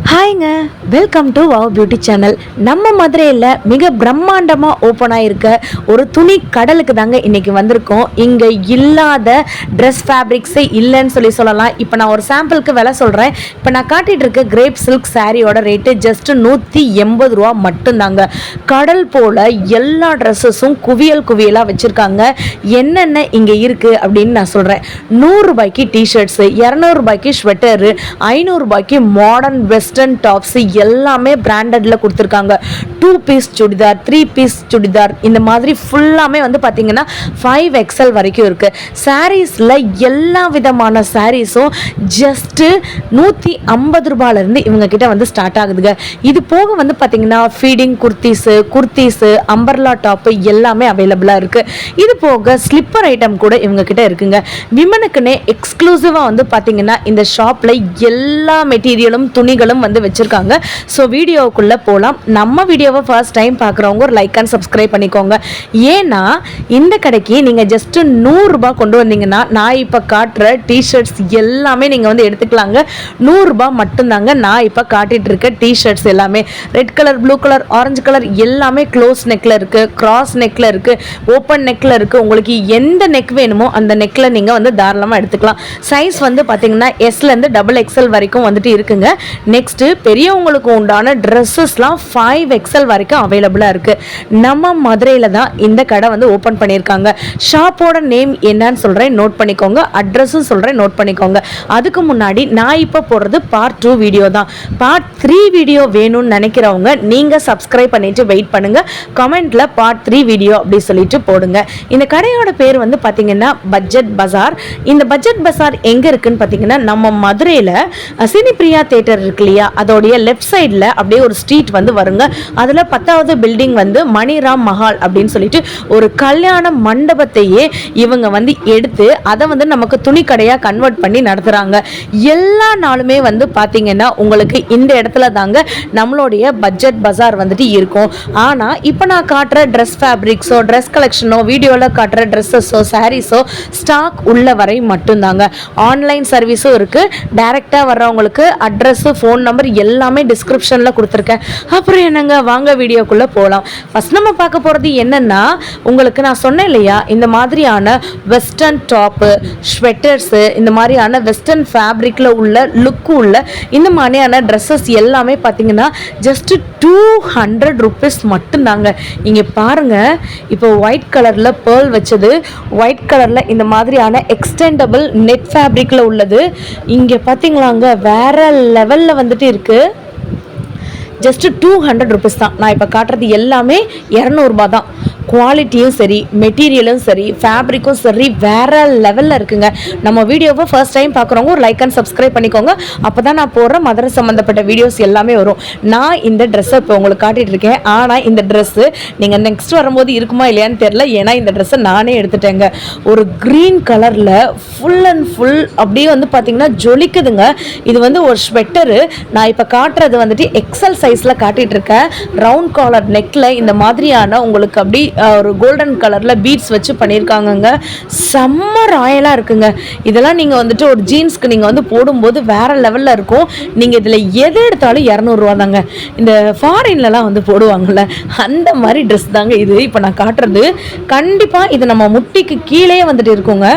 ஹாய்ங்க, welcome to wow beauty channel. நம்ம மதுரையில் மிக பிரம்மாண்டமாக ஓப்பன் ஆகிருக்க ஒரு துணி கடலுக்கு தாங்க இன்றைக்கி வந்திருக்கோம். இங்கே இல்லாத ட்ரெஸ் ஃபேப்ரிக்ஸே இல்லைன்னு சொல்லலாம். இப்போ நான் ஒரு சாம்பிளுக்கு விலை சொல்கிறேன். இப்போ நான் காட்டிகிட்டு இருக்க கிரேப் சில்க் சாரியோட ரேட்டு ஜஸ்ட்டு 180 ரூபா மட்டும்தாங்க. கடல் போல் எல்லா ட்ரெஸ்ஸஸும் குவியலாக வச்சுருக்காங்க. என்னென்ன இங்கே இருக்குது அப்படின்னு நான் சொல்கிறேன். 100 ரூபாய்க்கு டிஷர்ட்ஸு, 200 ரூபாய்க்கு ஸ்வெட்டரு, 500 ரூபாய்க்கு மாடர்ன் வெஸ்டர்ன் டாப்ஸ் எல்லாமே பிராண்டட்ல கொடுத்துருக்காங்க. 2 பீஸ் சுடிதார், 3 பீஸ் சுடிதார், இந்த மாதிரி ஃபுல்லாமே வந்து பார்த்தீங்கன்னா 5XL வரைக்கும் இருக்கு. சாரீஸ்ல எல்லா விதமான சாரீஸும் ஜஸ்ட் 150 ரூபாயிலிருந்து இவங்க கிட்ட வந்து ஸ்டார்ட் ஆகுதுங்க. இது போக வந்து பார்த்தீங்கன்னா ஃபீடிங் குர்த்திஸு, அம்பர்லா டாப்பு எல்லாமே அவைலபிளாக இருக்கு. இது போக ஸ்லிப்பர் ஐட்டம் கூட இவங்க கிட்ட இருக்குங்க. விமனுக்குன்னே எக்ஸ்க்ளூசிவா வந்து பார்த்தீங்கன்னா இந்த ஷாப்ல எல்லா மெட்டீரியலும் துணிகளும் வந்து வச்சிருக்காங்க. ஸோ வீடியோக்குள்ள போகலாம். நம்ம வீடியோவை ஃபர்ஸ்ட் டைம் பார்க்குறவங்க ஒரு லைக் அண்ட் சப்ஸ்கிரைப் பண்ணிக்கோங்க. ஏன்னா இந்த கடைக்கு நீங்கள் ஜஸ்ட் 100 ரூபாய் கொண்டு வந்தீங்கன்னா நான் இப்போ காட்டுற டிஷர்ட்ஸ் எல்லாமே நீங்கள் வந்து எடுத்துக்கலாங்க. 100 ரூபாய் மட்டும்தாங்க. நான் இப்போ காட்டிட்டு இருக்க டிஷர்ட்ஸ் எல்லாமே red colour, blue colour, orange colour எல்லாமே க்ளோஸ் நெக்கில் இருக்கு, கிராஸ் நெக்கில் இருக்கு, ஓப்பன் நெக்கில் இருக்கு. உங்களுக்கு எந்த நெக் வேணுமோ அந்த நெக்கில் நீங்கள் வந்து தாராளமாக எடுத்துக்கலாம். சைஸ் வந்து பார்த்தீங்கன்னா எஸ்லேருந்து XXL வரைக்கும் வந்துட்டு இருக்குங்க. நெக்ஸ்ட் பெரியவங்களுக்கு உண்டான ட்ரெஸ்ஸஸ்லாம் 5XL வரைக்கும் அவைலபிளாக இருக்குது. நம்ம மதுரையில் தான் இந்த கடை வந்து ஓப்பன் பண்ணியிருக்காங்க. ஷாப்போட நேம் என்னன்னு சொல்கிறேன், நோட் பண்ணிக்கோங்க. அட்ரஸும் சொல்கிறேன், நோட் பண்ணிக்கோங்க. அதுக்கு முன்னாடி நான் இப்போ போடுறது பார்ட் 2 வீடியோ தான். பார்ட் 3 வீடியோ வேணும்னு நினைக்கிறவங்க நீங்கள் சப்ஸ்கிரைப் பண்ணிட்டு வெயிட் பண்ணுங்க. கமெண்ட்ல பார்ட் 3 வீடியோ அப்படி சொல்லிட்டு போடுங்க. இந்த கடையோட பேர் வந்து பார்த்தீங்கன்னா பட்ஜெட் பஜார். இந்த பட்ஜெட் பஜார் எங்கே இருக்குன்னு பார்த்தீங்கன்னா நம்ம மதுரையில் சினிப்ரியா தியேட்டர் இருக்கு இல்லையா, அதோடைய லெஃப்ட் சைடில் அப்படியே ஒரு ஸ்ட்ரீட் வந்து வருங்க. அதில் 10வது பில்டிங் வந்து மணிராம் மஹால் அப்படின்னு சொல்லிட்டு ஒரு கல்யாண மண்டபத்தையே இவங்க வந்து எடுத்து அதை வந்து நமக்கு துணி கடையாக கன்வெர்ட் பண்ணி நடத்துகிறாங்க. எல்லா நாளுமே வந்து பார்த்தீங்கன்னா உங்களுக்கு இந்த இடத்துல தாங்க நம்மளுடைய பட்ஜெட் பஜார் வந்துட்டு இருக்கும். ஆனால் இப்போ நான் காட்டுற ட்ரெஸ் ஃபேப்ரிக்ஸோ, ட்ரெஸ் கலெக்ஷனோ, வீடியோவில் காட்டுற ட்ரெஸ்ஸஸோ, சாரீஸோ ஸ்டாக் உள்ள வரை மட்டும்தாங்க. ஆன்லைன் சர்வீஸும் இருக்குது. டைரெக்டாக வர்றவங்களுக்கு அட்ரஸு, ஃபோன் நம்பர் எல்லாமே டிஸ்கிரிப்ஷனில் கொடுத்துருக்கேன். அப்புறம் என்னங்க, வாங்க வீடியோக்குள்ளே போகலாம். ஃபஸ்ட் நம்ம பார்க்க போகிறது என்னென்னா, உங்களுக்கு நான் சொன்னேன் இல்லையா, இந்த மாதிரியான வெஸ்டர்ன் டாப்பு, ஸ்வெட்டர்ஸு, இந்த மாதிரியான வெஸ்டர்ன் ஃபேப்ரிக்கில் உள்ள லுக்கு உள்ள இந்த மாதிரியான ட்ரெஸ்ஸஸ் எல்லாமே பார்த்தீங்கன்னா ஜஸ்ட் 200 ருபீஸ் மட்டும்தாங்க. இங்கே பாருங்கள், இப்போ ஒயிட் கலரில் பேர்ல் வச்சது, ஒயிட் கலரில் இந்த மாதிரியான எக்ஸ்டெண்டபிள் நெட் ஃபேப்ரிக்கில் உள்ளது இங்கே பார்த்தீங்களாங்க, வேற லெவலில் வந்துட்டு இருக்குது. ஜஸ்ட் 200 ருபீஸ் தான். நான் இப்போ காட்டுறது எல்லாமே 200 ரூபாய் தான். குவாலிட்டியும் சரி, மெட்டீரியலும் சரி, ஃபேப்ரிக்கும் சரி, வேற லெவலில் இருக்குங்க. நம்ம வீடியோவை ஃபர்ஸ்ட் டைம் பார்க்குறவங்க ஒரு லைக் அண்ட் சப்ஸ்கிரைப் பண்ணிக்கோங்க. அப்போ தான் நான் போடுற மதுரை சம்மந்தப்பட்ட வீடியோஸ் எல்லாமே வரும். நான் இந்த ட்ரெஸ்ஸை இப்போ உங்களுக்கு காட்டிகிட்டு இருக்கேன். ஆனால் இந்த ட்ரெஸ்ஸு நீங்கள் நெக்ஸ்ட் வரும்போது இருக்குமா இல்லையான்னு தெரில. ஏன்னா இந்த ட்ரெஸ்ஸை நானே எடுத்துட்டேங்க. ஒரு க்ரீன் கலரில் ஃபுல் அண்ட் ஃபுல் அப்படியே வந்து பார்த்தீங்கன்னா ஜொலிக்குதுங்க. இது வந்து ஒரு ஸ்வெட்டரு. நான் இப்போ காட்டுறது வந்துட்டு எக்ஸல் சைஸில் காட்டிகிட்டு இருக்கேன். ரவுண்ட் காலர் நெக்கில் இந்த மாதிரியான உங்களுக்கு அப்படி ஒரு கோல்டன் கலர்ல பீட்ஸ் வச்சு பண்ணியிருக்காங்கங்க. செம்ம ராயலாக இருக்குங்க. இதெல்லாம் நீங்கள் வந்துட்டு ஒரு ஜீன்ஸ்க்கு நீங்கள் வந்து போடும்போது வேற லெவலில் இருக்கும். நீங்கள் இதில் எது எடுத்தாலும் 200 ரூபா தாங்க. இந்த ஃபாரின்லலாம் வந்து போடுவாங்கள்ல, அந்த மாதிரி ட்ரெஸ் தாங்க இது. இப்போ நான் காட்டுறது கண்டிப்பாக இது நம்ம முட்டிக்கு கீழே வந்துட்டு இருக்குங்க.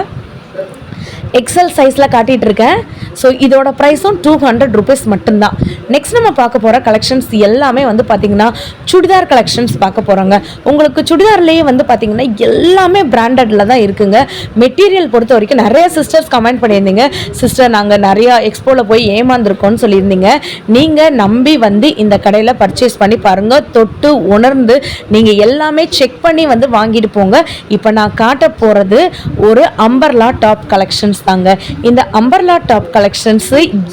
எக்ஸல் சைஸில் காட்டிகிட்டு இருக்கேன். ஸோ இதோட ப்ரைஸும் 200 ருபீஸ் மட்டும்தான். நெக்ஸ்ட் நம்ம பார்க்க போகிற கலெக்ஷன்ஸ் எல்லாமே வந்து பார்த்திங்கன்னா சுடிதார் கலெக்ஷன்ஸ் பார்க்க போகிறாங்க. உங்களுக்கு சுடிதார்லேயே வந்து பார்த்திங்கன்னா எல்லாமே பிராண்டடில் தான் இருக்குங்க. மெட்டீரியல் பொறுத்த வரைக்கும் நிறைய சிஸ்டர்ஸ் கமெண்ட் பண்ணியிருந்தீங்க, சிஸ்டர் நாங்கள் நிறையா எக்ஸ்போவில் போய் ஏமாந்துருக்கோன்னு சொல்லியிருந்தீங்க. நீங்கள் நம்பி வந்து இந்த கடையில் பர்ச்சேஸ் பண்ணி பாருங்கள். தொட்டு உணர்ந்து நீங்கள் எல்லாமே செக் பண்ணி வந்து வாங்கிட்டு போங்க. இப்போ நான் காட்ட போகிறது ஒரு அம்பர்லா டாப் கலெக்ஷன்ஸ் தாங்க. இந்த அம்பர்லா டாப் கலெக்ஷன்ஸ்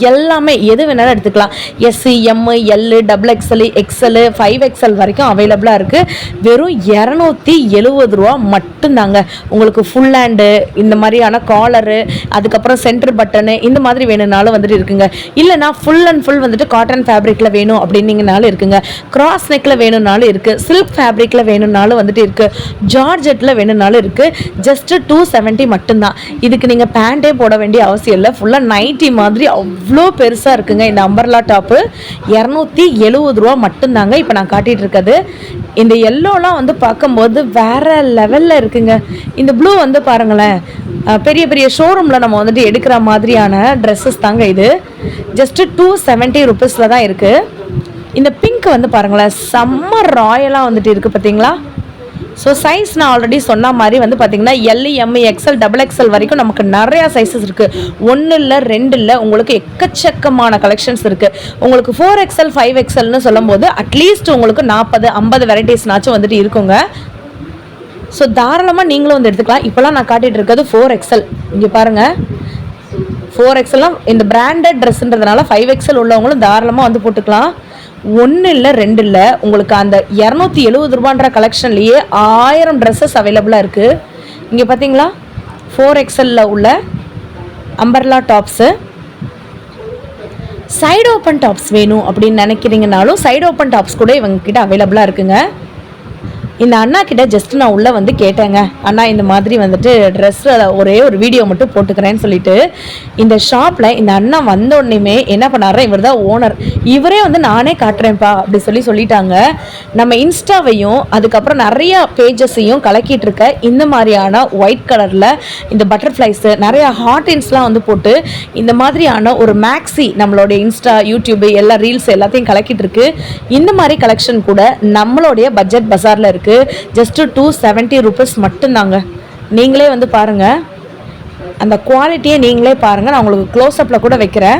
எல்லாமே எது வேணாலும் எடுத்துக்கலாம். S, M, L, XXL, XL, 5XL வரைக்கும் அவைலபிளாக இருக்குது. வெறும் 270 ரூபா மட்டும்தாங்க. உங்களுக்கு ஃபுல் ஹேண்டு, இந்த மாதிரியான காலரு, அதுக்கப்புறம் சென்டர் பட்டனு, இந்த மாதிரி வேணும்னாலும் வந்துட்டு இருக்குங்க. இல்லைனா ஃபுல் அண்ட் ஃபுல் வந்துட்டு காட்டன் ஃபேப்ரிக்கில் வேணும் அப்படின்னீங்கனாலும் இருக்குங்க. கிராஸ் நெக்கில் வேணும்னாலும் இருக்குது. சில்க் ஃபேப்ரிக்கில் வேணும்னாலும் வந்துட்டு இருக்குது. ஜார்ஜெட்டில் வேணும்னாலும் இருக்குது. ஜஸ்ட் 270 மட்டும்தான். இதுக்கு நீங்கள் பேண்ட் பேண்டே போட வேண்டிய அவசியம் இல்லை. ஃபுல்லாக நைட்டி மாதிரி அவ்வளோ பெருசாக இருக்குங்க இந்த அம்பர்லா டாப்பு. 270 ரூபா மட்டும்தாங்க இப்போ நான் காட்டிகிட்டு இருக்கிறது. இந்த எல்லோலாம் வந்து பார்க்கும்போது வேறு லெவலில் இருக்குங்க. இந்த ப்ளூ வந்து பாருங்களேன், பெரிய பெரிய ஷோரூமில் நம்ம வந்துட்டு எடுக்கிற மாதிரியான ட்ரெஸ்ஸஸ் தாங்க இது. ஜஸ்ட்டு 270 ருபீஸில் தான் இருக்குது. இந்த பிங்க் வந்து பாருங்களேன், செம்ம ராயலாக வந்துட்டு இருக்குது பார்த்தீங்களா. ஸோ சைஸ் நான் ஆல்ரெடி சொன்ன மாதிரி வந்து பார்த்திங்கன்னா எல், எம், எக்ஸ்எல், XXL வரைக்கும் நமக்கு நிறையா சைஸஸ் இருக்குது. 1 இல்லை 2 இல்லை, உங்களுக்கு எக்கச்சக்கமான கலெக்ஷன்ஸ் இருக்குது. உங்களுக்கு 4XL 5XLன்னு சொல்லும் போது அட்லீஸ்ட் உங்களுக்கு 40-50 வெரைட்டிஸ்னாச்சும் வந்துட்டு இருக்குங்க. ஸோ தாராளமாக நீங்களும் வந்து எடுத்துக்கலாம். இப்போலாம் நான் காட்டிகிட்டு இருக்கிறது 4XL. இங்கே பாருங்கள், 4XLலாம் இந்த பிராண்டட் ட்ரெஸ்ஸுன்றதுனால 5XL உள்ளவங்களும் தாராளமாக வந்து போட்டுக்கலாம். 1 இல்லை 2 இல்லை, உங்களுக்கு அந்த 270 ரூபான்ற கலெக்ஷன்லேயே 1000 ட்ரெஸ்ஸஸ் அவைலபிளாக இருக்குது. இங்கே பார்த்தீங்களா 4XLல உள்ள umbrella tops. Side open tops வேணும் அப்படின்னு நினைக்கிறீங்கனாலும் சைடு ஓப்பன் டாப்ஸ் கூட இவங்கக்கிட்ட அவைலபிளாக இருக்குங்க. இந்த அண்ணா கிட்ட ஜஸ்ட் நான் உள்ளே வந்து கேட்டேங்க, அண்ணா இந்த மாதிரி வந்துட்டு ட்ரெஸ்ஸில் ஒரே ஒரு வீடியோ மட்டும் போட்டுக்கிறேன்னு சொல்லிட்டு. இந்த ஷாப்பில் இந்த அண்ணா வந்த உடனேமே என்ன பண்ணாரு, இவர் தான் ஓனர், இவரே வந்து நானே காட்டுறேன்ப்பா அப்படி சொல்லிட்டாங்க. நம்ம இன்ஸ்டாவையும் அதுக்கப்புறம் நிறையா பேஜஸையும் கலக்கிட்டு இருக்க இந்த மாதிரியான ஒயிட் கலரில் இந்த பட்டர்ஃப்ளைஸு நிறையா ஹார்டின்ஸ்லாம் வந்து போட்டு இந்த மாதிரியான ஒரு மேக்ஸி நம்மளுடைய இன்ஸ்டா, யூடியூப் எல்லா ரீல்ஸ் எல்லாத்தையும் கலக்கிட்டு இருக்கு. இந்த மாதிரி கலெக்ஷன் கூட நம்மளுடைய பட்ஜெட் பஸாரில் இருக்குது. ஜஸ்ட் 270 ருபீஸ் மட்டும்தாங்க. நீங்களே வந்து பாருங்கள், அந்த குவாலிட்டியை நீங்களே பாருங்கள். நான் உங்களுக்கு க்ளோஸ்அப்பில் கூட வைக்கிறேன்.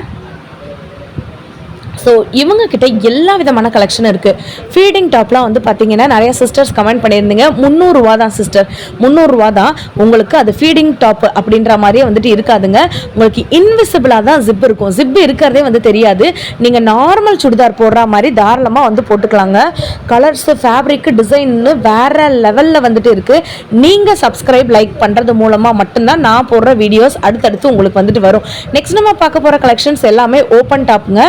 ஸோ இவங்கக்கிட்ட எல்லா விதமான கலெக்ஷன் இருக்குது. ஃபீடிங் டாப்லாம் வந்து பார்த்தீங்கன்னா நிறைய சிஸ்டர்ஸ் கமெண்ட் பண்ணியிருந்தீங்க, 300 ரூபா தான் சிஸ்டர், 300 ரூபா தான். உங்களுக்கு அது ஃபீடிங் டாப் அப்படின்ற மாதிரியே வந்துட்டு இருக்காதுங்க. உங்களுக்கு இன்விசிபிளாக தான் ஜிப் இருக்கும். ஜிப் இருக்கிறதே வந்து தெரியாது. நீங்கள் நார்மல் சுடிதார் போடுற மாதிரி தாராளமாக வந்து போட்டுக்கலாங்க. கலர்ஸு, ஃபேப்ரிக்கு, டிசைன்னு வேறு லெவலில் வந்துட்டு இருக்குது. நீங்கள் சப்ஸ்கிரைப், லைக் பண்ணுறது மூலமாக மட்டும்தான் நான் போடுற வீடியோஸ் அடுத்தடுத்து உங்களுக்கு வந்துட்டு வரும். நெக்ஸ்ட் நம்ம பார்க்க போகிற கலெக்ஷன்ஸ் எல்லாமே ஓப்பன் டாப்புங்க.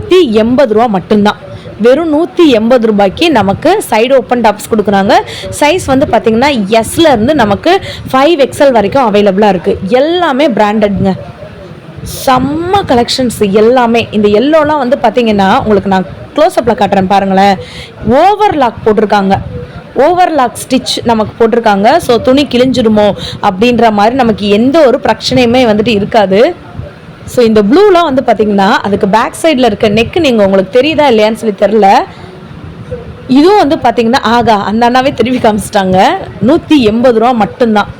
180 ரூபா மட்டும்தான். வெறும் 180 ரூபாய்க்கு நமக்கு சைடு ஓப்பன் டாப்ஸ் கொடுக்குறாங்க. சைஸ் வந்து பார்த்திங்கன்னா எஸ்ல இருந்து நமக்கு 5XL வரைக்கும் அவைலபிளாக இருக்குது. எல்லாமே பிராண்டட்ங்க. செம்ம கலெக்ஷன்ஸ் எல்லாமே. இந்த எல்லோலாம் வந்து பார்த்திங்கன்னா உங்களுக்கு நான் க்ளோஸ்அப்பில் காட்டுறேன் பாருங்களேன். ஓவர்லாக் போட்டிருக்காங்க, ஓவர்லாக் ஸ்டிச் நமக்கு போட்டிருக்காங்க. ஸோ துணி கிழிஞ்சிருமோ அப்படின்ற மாதிரி நமக்கு எந்த ஒரு பிரச்சனையுமே வந்துட்டு இருக்காது. ஸோ இந்த ப்ளூலாம் வந்து பார்த்தீங்கன்னா அதுக்கு பேக் சைடில் இருக்க நெக்கு நீங்கள் உங்களுக்கு தெரியுதா இல்லையான்னு சொல்லி தெரில. இதுவும் வந்து பார்த்தீங்கன்னா ஆகா அந்த அண்ணாவே திருப்பி காமிச்சிட்டாங்க. 180 ரூபா மட்டும்தான்.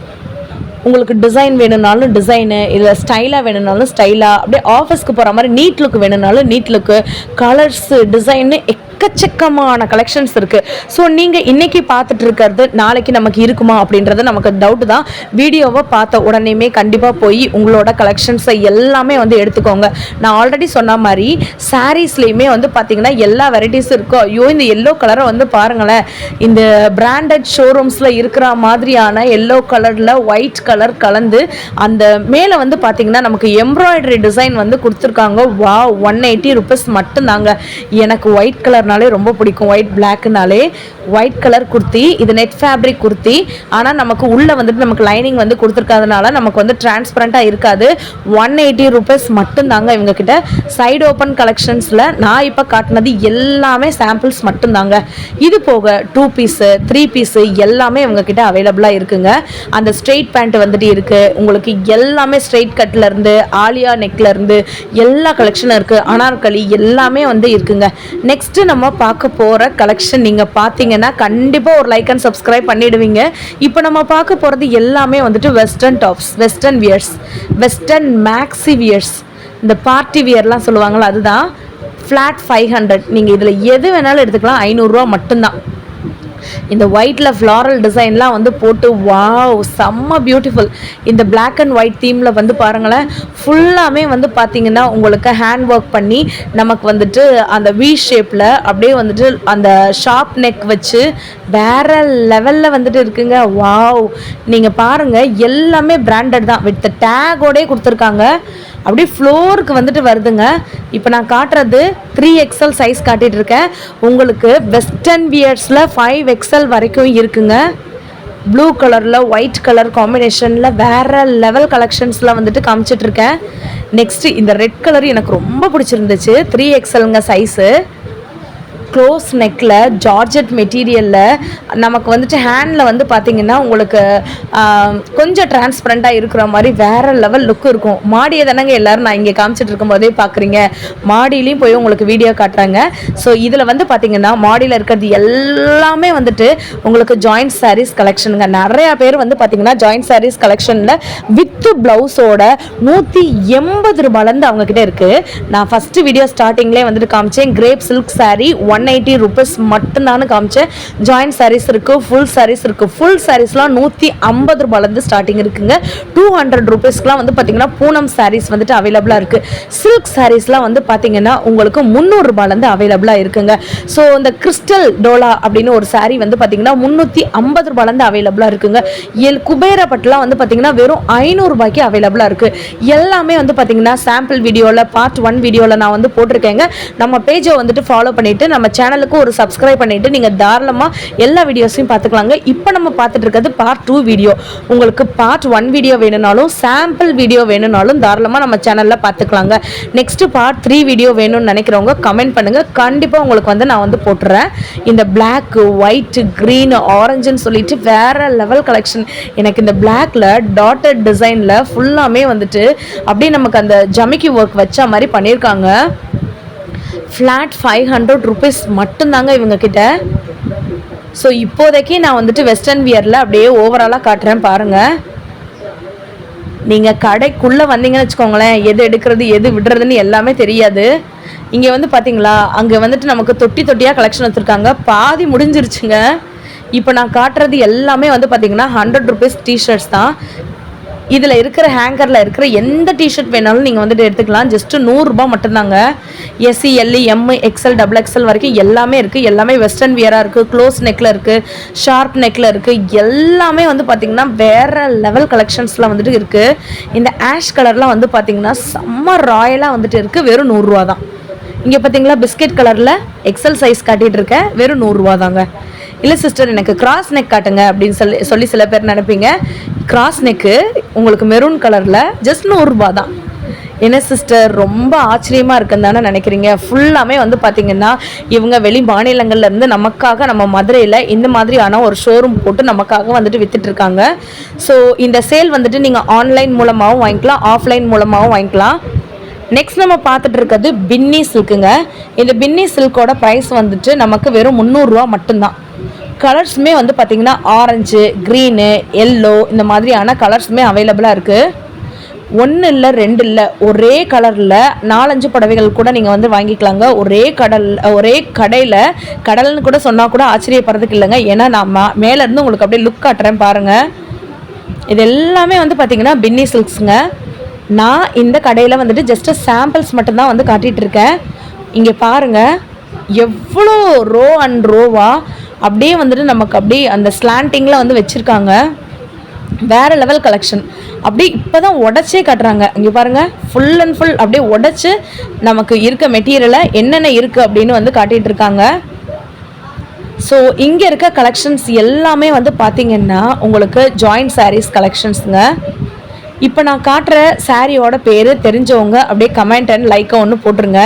உங்களுக்கு டிசைன் வேணும்னாலும் டிசைனு, இல்லை ஸ்டைலாக வேணும்னாலும் ஸ்டைலாக, அப்படியே ஆஃபீஸ்க்கு போகிற மாதிரி நீட் லுக் வேணும்னாலும் நீட் லுக்கு, கலர்ஸு, டிசைனு எக்கச்சக்கமான கலெக்ஷன்ஸ் இருக்குது. ஸோ நீங்கள் இன்றைக்கி பார்த்துட்டு இருக்கிறது நாளைக்கு நமக்கு இருக்குமா அப்படின்றது நமக்கு டவுட்டு தான். வீடியோவை பார்த்த உடனேமே கண்டிப்பாக போய் உங்களோட கலெக்ஷன்ஸை எல்லாமே வந்து எடுத்துக்கோங்க. நான் ஆல்ரெடி சொன்ன மாதிரி சாரீஸ்லேயுமே வந்து பார்த்திங்கன்னா எல்லா வெரைட்டிஸும் இருக்கும். ஐயோ இந்த எல்லோ கலரை வந்து பாருங்களேன், இந்த பிராண்டட் ஷோரூம்ஸில் இருக்கிற மாதிரியான எல்லோ கலரில் ஒயிட் கலர் கலந்து அந்த மேலே வந்து பார்த்திங்கன்னா நமக்கு எம்ப்ராய்டரி டிசைன் வந்து கொடுத்துருக்காங்க. வா 180 ருபீஸ் மட்டும்தாங்க. எனக்கு ஒயிட் கலர்னாலே ரொம்ப பிடிக்கும். ஒயிட் பிளாக்னாலே ஒயிட் கலர் குர்த்தி, இது நெட் ஃபேப்ரிக் குர்த்தி. ஆனால் நமக்கு உள்ளே வந்துட்டு நமக்கு லைனிங் வந்து கொடுத்துருக்காதனால நமக்கு வந்து டிரான்ஸ்பரண்ட்டாக இருக்காது. 180 ருபீஸ் மட்டும்தாங்க இவங்கக்கிட்ட. சைடு ஓப்பன் கலெக்ஷன்ஸில் நான் இப்போ காட்டினது எல்லாமே சாம்பிள்ஸ் மட்டும்தாங்க. இது போக 2 பீஸு 3 பீஸு எல்லாமே இவங்கக்கிட்ட அவைலபிளாக இருக்குங்க. அந்த ஸ்ட்ரெயிட் பேண்ட் வந்துட்டு இருக்குது உங்களுக்கு. எல்லாமே ஸ்ட்ரெயிட் கட்லேருந்து ஆலியா நெக்லேருந்து எல்லா கலெக்ஷனும் இருக்குது. அனார்கலி எல்லாமே வந்து இருக்குங்க. நெக்ஸ்ட்டு நம்ம பார்க்க போகிற கலெக்ஷன் நீங்கள் பார்த்தீங்கன்னா கண்டிப்பாக ஒரு லைக் அண்ட் சப்ஸ்கிரைப் பண்ணிடுவீங்க. இப்போ நம்ம பார்க்க போகிறது எல்லாமே வந்துட்டு western tops, western wears, western maxi wears, இந்த பார்ட்டி வியர்லாம் சொல்லுவாங்களா அதுதான். ஃப்ளாட் 500. நீங்கள் இதில் எது வேணாலும் எடுத்துக்கலாம். 500 ரூபா மட்டும்தான். இந்த ஒயிட்டில் ஃப்ளாரல் டிசைன்லாம் வந்து போட்டு வாவ் செம்ம பியூட்டிஃபுல். இந்த பிளாக் அண்ட் ஒயிட் தீமில் வந்து பாருங்களேன், ஃபுல்லாமே வந்து பார்த்திங்கன்னா உங்களுக்கு ஹேண்ட் ஒர்க் பண்ணி நமக்கு வந்துட்டு அந்த வி ஷேப்பில் அப்படியே வந்துட்டு அந்த ஷார்ப் நெக் வச்சு வேறு லெவலில் வந்துட்டு இருக்குங்க. வாவ் நீங்கள் பாருங்கள், எல்லாமே பிராண்டட் தான். வித் டேகோடே கொடுத்துருக்காங்க. அப்படியே ஃப்ளோருக்கு வந்துட்டு வருதுங்க. இப்போ நான் காட்டுறது 3XL சைஸ் காட்டிகிட்டு இருக்கேன். உங்களுக்கு வெஸ்டர்ன் வியர்ஸில் 5XL வரைக்கும் இருக்குங்க. ப்ளூ கலரில் ஒயிட் கலர் காம்பினேஷனில் வேறு லெவல் கலெக்ஷன்ஸ்லாம் வந்துட்டு காமிச்சிட்ருக்கேன். நெக்ஸ்ட்டு இந்த ரெட் கலர் எனக்கு ரொம்ப பிடிச்சிருந்துச்சு. 3XLங்க சைஸு. க்ளோஸ் நெக்கில் ஜார்ஜெட் மெட்டீரியலில் நமக்கு வந்துட்டு ஹேண்டில் வந்து பார்த்திங்கன்னா உங்களுக்கு கொஞ்சம் டிரான்ஸ்பரண்ட்டாக இருக்கிற மாதிரி வேறு லெவல் லுக் இருக்கும். மாடியை தானங்க எல்லோரும் நான் இங்கே காமிச்சிட்டு இருக்கும்போதே பார்க்குறீங்க. மாடியிலையும் போய் உங்களுக்கு வீடியோ காட்டுறாங்க. ஸோ இதில் வந்து பார்த்திங்கன்னா மாடியில் இருக்கிறது எல்லாமே வந்துட்டு உங்களுக்கு ஜாயிண்ட் சாரீஸ் கலெக்ஷனுங்க. நிறையா பேர் வந்து பார்த்திங்கன்னா ஜாயிண்ட் சாரீஸ் கலெக்ஷனில் வித்து ப்ளவுஸோட 180 ரூபாயிலேருந்து அவங்கக்கிட்ட இருக்குது. நான் ஃபஸ்ட்டு வீடியோ ஸ்டார்டிங்லேயே வந்துட்டு காமிச்சேன். கிரேப் சில்க் சாரீ 180 rupees மட்டும்தான் காமிச்சேன். ஜாயிண்ட் சாரீஸ் இருக்குது, ஃபுல் சாரீஸ் இருக்குது. ஃபுல் சாரீஸ்லாம் 150 ரூபாயிலேருந்து ஸ்டார்டிங் இருக்குங்க. 200 ரூபீஸ்க்குலாம் வந்து பார்த்தீங்கன்னா பூனம் சாரீஸ் வந்துட்டு அவைலபிளாக இருக்குது. சில்க் சாரீஸ்லாம் வந்து பார்த்தீங்கன்னா உங்களுக்கு 300 ரூபாயிலேருந்து அவைலபிளாக இருக்குங்க. ஸோ இந்த கிறிஸ்டல் டோலா அப்படின்னு ஒரு சாரீ வந்து பார்த்தீங்கன்னா 350 ரூபாயிலேருந்து அவைலபிளாக இருக்குங்க. குபேரப்பட்டுலாம் வந்து பார்த்தீங்கன்னா வெறும் 500 ரூபாய்க்கு அவைலபிளாக இருக்குது. எல்லாமே வந்து பார்த்தீங்கன்னா சாம்பிள் வீடியோவில் பார்ட் 1 வீடியோவில் நான் வந்து போட்டிருக்கேங்க. நம்ம பேஜை வந்துட்டு ஃபாலோ பண்ணிவிட்டு நம்ம சேனலுக்கு ஒரு சப்ஸ்கிரைப் பண்ணிட்டு நீங்க தாராளமா எல்லா வீடியோஸையும் பார்த்துக்கலாங்க. இப்போ நம்ம பார்த்துட்டு இருக்கிறது பார்ட் 2 வீடியோ. உங்களுக்கு பார்ட் 1 வீடியோ வேணும்னாலும் சாம்பிள் வீடியோ வேணும்னாலும் தாராளமா நம்ம சேனல்ல பார்த்துக்கலாங்க. நெக்ஸ்ட் பார்ட் 3 வீடியோ வேணும்னு நினைக்கிறவங்க கமெண்ட் பண்ணுங்க. கண்டிப்பா உங்களுக்கு வந்து நான் வந்து போட்டுறேன். இந்த பிளாக், ஒயிட், கிரீன், ஆரஞ்சுன்னு சொல்லிட்டு வேற லெவல் கலெக்ஷன். எனக்கு இந்த பிளாக்ல டாட்டட் டிசைன்ல ஃபுல்லாமே வந்துட்டு அப்படியே நமக்கு அந்த ஜமிக்கி ஒர்க் வச்ச மாதிரி பண்ணியிருக்காங்க. ஃப்ளாட் 500 rupees மட்டும்தாங்க இவங்க கிட்ட. ஸோ இப்போதைக்கு நான் வந்துட்டு வெஸ்டர்ன் வியரில் அப்படியே ஓவராலாக காட்டுறேன் பாருங்கள். நீங்கள் கடைக்குள்ளே வந்தீங்கன்னு வச்சுக்கோங்களேன், எது எடுக்கிறது எது விடுறதுன்னு எல்லாமே தெரியாது. இங்கே வந்து பார்த்தீங்களா, அங்கே வந்துட்டு நமக்கு தொட்டி தொட்டியாக கலெக்ஷன் வச்சுருக்காங்க. பாதி முடிஞ்சிருச்சுங்க. இப்போ நான் காட்டுறது எல்லாமே வந்து பார்த்தீங்கன்னா 100 rupees டிஷர்ட்ஸ் தான். இதில் இருக்கிற ஹேங்கரில் இருக்கிற எந்த டிஷர்ட் வேணாலும் நீங்கள் வந்துட்டு எடுத்துக்கலாம். ஜஸ்ட்டு 100 ரூபாய் மட்டும்தாங்க. எஸ்சி, எல்இ, எம், எக்ஸ்எல், XXL வரைக்கும் எல்லாமே இருக்குது. எல்லாமே வெஸ்டர்ன் வியராக இருக்குது. க்ளோஸ் நெக்கில் இருக்குது, ஷார்ப் நெக்கில் இருக்குது. எல்லாமே வந்து பார்த்திங்கன்னா வேறு லெவல் கலெக்ஷன்ஸ்லாம் வந்துட்டு இருக்குது. இந்த ஆஷ் கலர்லாம் வந்து பார்த்திங்கன்னா செம்ம ராயலாக வந்துட்டு இருக்குது. வெறும் 100 ரூபா தான். இங்கே பார்த்தீங்களா பிஸ்கெட் கலரில் எக்ஸல் சைஸ் காட்டிகிட்டு இருக்கேன். வெறும் 100 ரூபா தாங்க. இல்லை சிஸ்டர் எனக்கு கிராஸ் நெக் காட்டுங்க அப்படின்னு சொல்லி சில பேர் நினைப்பீங்க. கிராஸ் நெக்கு உங்களுக்கு மெரூன் கலரில் ஜஸ்ட் 100 ரூபா தான். என்ன சிஸ்டர் ரொம்ப ஆச்சரியமாக இருக்குன்னு தானே நினைக்கிறீங்க? ஃபுல்லாமே வந்து பார்த்திங்கன்னா இவங்க வெளி மாநிலங்கள்லேருந்து நமக்காக நம்ம மதுரையில் இந்த மாதிரியான ஒரு ஷோரூம் போட்டு நமக்காக வந்துட்டு விற்றுட்ருக்காங்க. ஸோ இந்த சேல் வந்துட்டு நீங்கள் ஆன்லைன் மூலமாகவும் வாங்கிக்கலாம், ஆஃப்லைன் மூலமாகவும் வாங்கிக்கலாம். நெக்ஸ்ட் நம்ம பார்த்துட்டு இருக்கிறது பின்னி சில்க்குங்க. இந்த பின்னி சில்கோட ப்ரைஸ் வந்துட்டு நமக்கு வெறும் 300 ரூபா மட்டும்தான். கலர்ஸுமே வந்து பார்த்திங்கன்னா ஆரஞ்சு, க்ரீனு, எல்லோ இந்த மாதிரியான கலர்ஸுமே அவைலபிளாக இருக்குது. 1 இல்லை 2 இல்லை, ஒரே கலரில் 4-5 புடவைகள் கூட நீங்கள் வந்து வாங்கிக்கலாங்க. ஒரே கடையில் கடல்னு கூட சொன்னால் கூட ஆச்சரியப்படுறதுக்கு இல்லைங்க. ஏன்னா நான் மேலேருந்து உங்களுக்கு அப்படியே லுக் காட்டுறேன் பாருங்கள். இது எல்லாமே வந்து பார்த்திங்கன்னா பின்னி சில்க்ஸுங்க. நான் இந்த கடையில் வந்துட்டு ஜஸ்ட்டு சாம்பிள்ஸ் மட்டும்தான் வந்து காட்டிகிட்ருக்கேன். இங்கே பாருங்கள் எவ்வளோ ரோ அண்ட் ரோவா அப்படியே வந்துட்டு நமக்கு அப்படியே அந்த ஸ்லாண்டிங்கில் வந்து வச்சுருக்காங்க. வேறு லெவல் கலெக்ஷன். அப்படியே இப்போ தான் உடச்சே காட்டுறாங்க. இங்கே பாருங்கள் ஃபுல் அண்ட் ஃபுல் அப்படியே உடச்சி நமக்கு இருக்க மெட்டீரியலை என்னென்ன இருக்குது அப்படின்னு வந்து காட்டிகிட்டு இருக்காங்க. ஸோ இங்கே இருக்க கலெக்ஷன்ஸ் எல்லாமே வந்து பார்த்திங்கன்னா உங்களுக்கு ஜாயிண்ட் சாரீஸ் கலெக்ஷன்ஸுங்க. இப்போ நான் காட்டுற சாரியோட பேர் தெரிஞ்சவங்க அப்படியே கமெண்ட் அண்ட் லைக்கை ஒன்று போட்டுருங்க.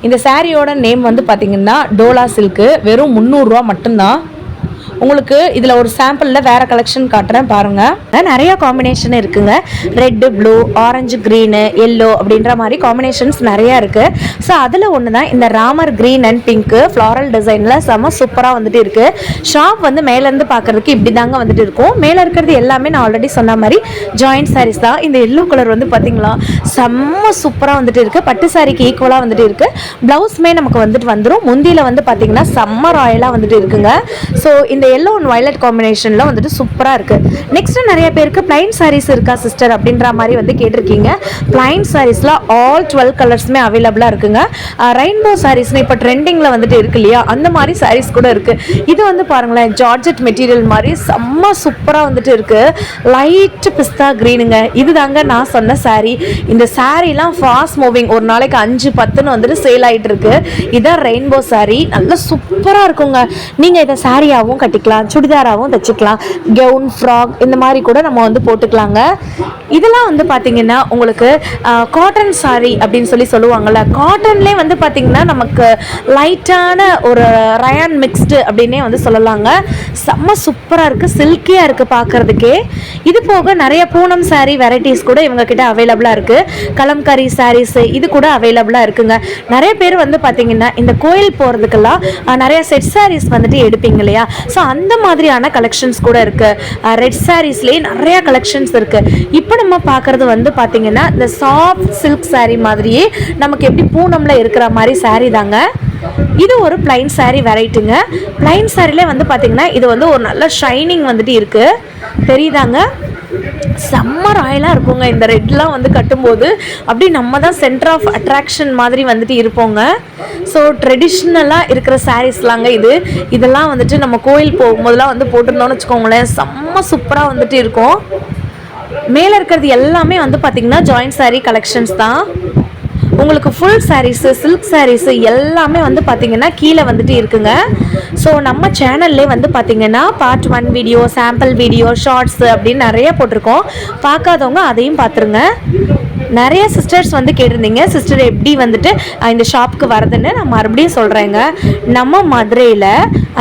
இந்த சாரியோட நேம் வந்து பார்த்திங்கன்னா டோலா சில்க்கு. வெறும் 300 ரூபா மட்டும்தான். உங்களுக்கு இதில் ஒரு சாம்பிளில் வேறு கலெக்ஷன் காட்டுறேன் பாருங்கள். நிறையா காம்பினேஷன் இருக்குங்க. Red, blue, orange, green, yellow அப்படின்ற மாதிரி காம்பினேஷன்ஸ் நிறையா இருக்குது. ஸோ அதில் ஒன்று தான் இந்த Ramar green and pink floral டிசைனில் செம்ம சூப்பராக வந்துட்டு இருக்குது. ஷாப் வந்து மேலேருந்து பார்க்குறதுக்கு இப்படி தாங்க வந்துட்டு இருக்கும். மேலே இருக்கிறது எல்லாமே நான் ஆல்ரெடி சொன்ன மாதிரி ஜாயிண்ட் சாரீஸ் தான். இந்த எல்லோ கலர் வந்து பார்த்திங்களா செம்ம சூப்பராக வந்துட்டு இருக்குது. பட்டு சாரிக்கு ஈக்குவலாக வந்துட்டு இருக்குது. ப்ளவுஸுமே நமக்கு வந்துட்டு வந்துடும். முந்தியில் வந்து பார்த்திங்கன்னா செம்ம ராயலாக வந்துட்டு இருக்குங்க. ஸோ இந்த எல்லோ அண்ட் வயலட் காம்பினேஷனில் வந்துட்டு சூப்பராக இருக்குது. நெக்ஸ்ட்டு நிறைய பேருக்கு பிளைன் சாரீஸ் இருக்கா சிஸ்டர் அப்படின்ற மாதிரி வந்து கேட்டிருக்கீங்க. பிளைன் சாரீஸில் ஆல் 12 கலர்ஸுமே அவைலபிளாக இருக்குங்க. ரெயின்போ சாரீஸ்னு இப்போ ட்ரெண்டிங்கில் வந்துட்டு இருக்கு இல்லையா, அந்த மாதிரி சாரீஸ் கூட இருக்குது. இது வந்து பாருங்களேன் ஜார்ஜெட் மெட்டீரியல் மாதிரி செம்ம சூப்பராக வந்துட்டு இருக்குது. லைட் பிஸ்தா க்ரீனுங்க. இது தாங்க நான் சொன்ன சாரீ. இந்த சாரீலாம் ஃபாஸ்ட் மூவிங். ஒரு நாளைக்கு 5-10ன்னு வந்துட்டு சேல் ஆகிட்டு இருக்கு. இதான் ரெயின்போ சாரீ. நல்லா சூப்பராக இருக்குங்க. நீங்கள் இதை சாரியாகவும் கட்டிக்கலாம். தச்சுக்கலாம், சுடிதாராகவும் தச்சுக்கலாம், கவுன், ஃப்ராக் இந்த மாதிரி கூட நம்ம வந்து போட்டுக்கலாங்க. இதெல்லாம் வந்து பார்த்திங்கன்னா உங்களுக்கு காட்டன் சாரீ அப்படின்னு சொல்லுவாங்கள்ல, காட்டன்லேயே வந்து பார்த்திங்கன்னா நமக்கு லைட்டான ஒரு ரயான் மிக்ஸ்டு அப்படின்னே வந்து சொல்லலாங்க. செம்ம சூப்பராக இருக்குது, சில்கியாக இருக்குது பார்க்குறதுக்கே. இது போக நிறைய பூனம் சாரீ வெரைட்டிஸ் கூட இவங்கக்கிட்ட அவைலபிளாக இருக்குது. கலம்காரி சாரீஸு இது கூட அவைலபிளாக இருக்குங்க. நிறைய பேர் வந்து பார்த்திங்கன்னா இந்த கோயில் போகிறதுக்கெல்லாம் நிறைய செட் சாரீஸ் வந்துட்டு எடுப்பீங்க இல்லையா, ஸோ அந்த மாதிரியான கலெக்ஷன்ஸ் கூட இருக்குது. ரெட் சாரீஸ்லேயே நிறையா கலெக்ஷன்ஸ் இருக்குது. இப்போ நம்ம பார்க்குறது வந்து பார்த்திங்கன்னா இந்த சாஃப்ட் சில்க் சாரீ மாதிரியே நமக்கு எப்படி பூனம்ல இருக்கிற மாதிரி சாரீ தாங்க. இது ஒரு பிளைன் சாரீ வெரைட்டிங்க. பிளைன் சாரீலே வந்து பார்த்திங்கன்னா இது வந்து ஒரு நல்ல ஷைனிங் வந்துட்டு இருக்குது, தெரியுதாங்க. செம்ம ராயலாக இருக்குங்க. இந்த ரெட்லாம் வந்து கட்டும்போது அப்படி நம்ம தான் சென்டர் ஆஃப் அட்ராக்ஷன் மாதிரி வந்துட்டு இருப்போங்க. ஸோ ட்ரெடிஷ்னலாக இருக்கிற சாரீஸ்லாங்க இதெல்லாம் வந்துட்டு நம்ம கோயில் போகும்போதெல்லாம் வந்து போட்டிருந்தோம்னு வச்சுக்கோங்களேன், செம்ம சூப்பராக வந்துட்டு இருக்கும். மேலே இருக்கிறது எல்லாமே வந்து பார்த்திங்கன்னா ஜாயிண்ட் சாரீ கலெக்ஷன்ஸ் தான். உங்களுக்கு ஃபுல் சாரீஸு, சில்க் சாரீஸு எல்லாமே வந்து பார்த்திங்கன்னா கீழே வந்துட்டு இருக்குங்க. ஸோ நம்ம சேனல்லே வந்து பார்த்திங்கன்னா part 1 video, sample video, shorts அப்படின்னு நிறைய போட்டிருக்கோம். பார்க்காதவங்க அதையும் பார்த்துருங்க. நிறைய சிஸ்டர்ஸ் வந்து கேட்டிருந்தீங்க, சிஸ்டர் எப்படி வந்துட்டு இந்த ஷாப்புக்கு வரதுன்னு. நான் மறுபடியும் சொல்கிறேங்க. நம்ம மதுரையில்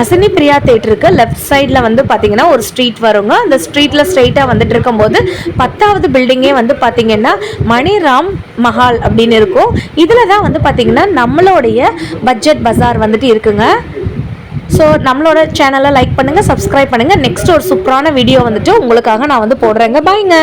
அசினி பிரியா தேட்டருக்கு லெஃப்ட் சைடில் வந்து பார்த்திங்கன்னா ஒரு ஸ்ட்ரீட் வருங்க. அந்த ஸ்ட்ரீட்டில் ஸ்ட்ரெயிட்டாக வந்துட்டு இருக்கும்போது 10வது பில்டிங்கே வந்து பார்த்திங்கன்னா மணிராம் மஹால் அப்படின்னு இருக்கும். இதில் தான் வந்து பார்த்திங்கன்னா நம்மளுடைய பட்ஜெட் பஜார் வந்துட்டு இருக்குங்க. ஸோ நம்மளோட சேனலை லைக் பண்ணுங்கள், சப்ஸ்கிரைப் பண்ணுங்கள். நெக்ஸ்ட் ஒரு சூப்பரான வீடியோ வந்துட்டு உங்களுக்காக நான் வந்து போடுறேங்க. பாய்ங்க.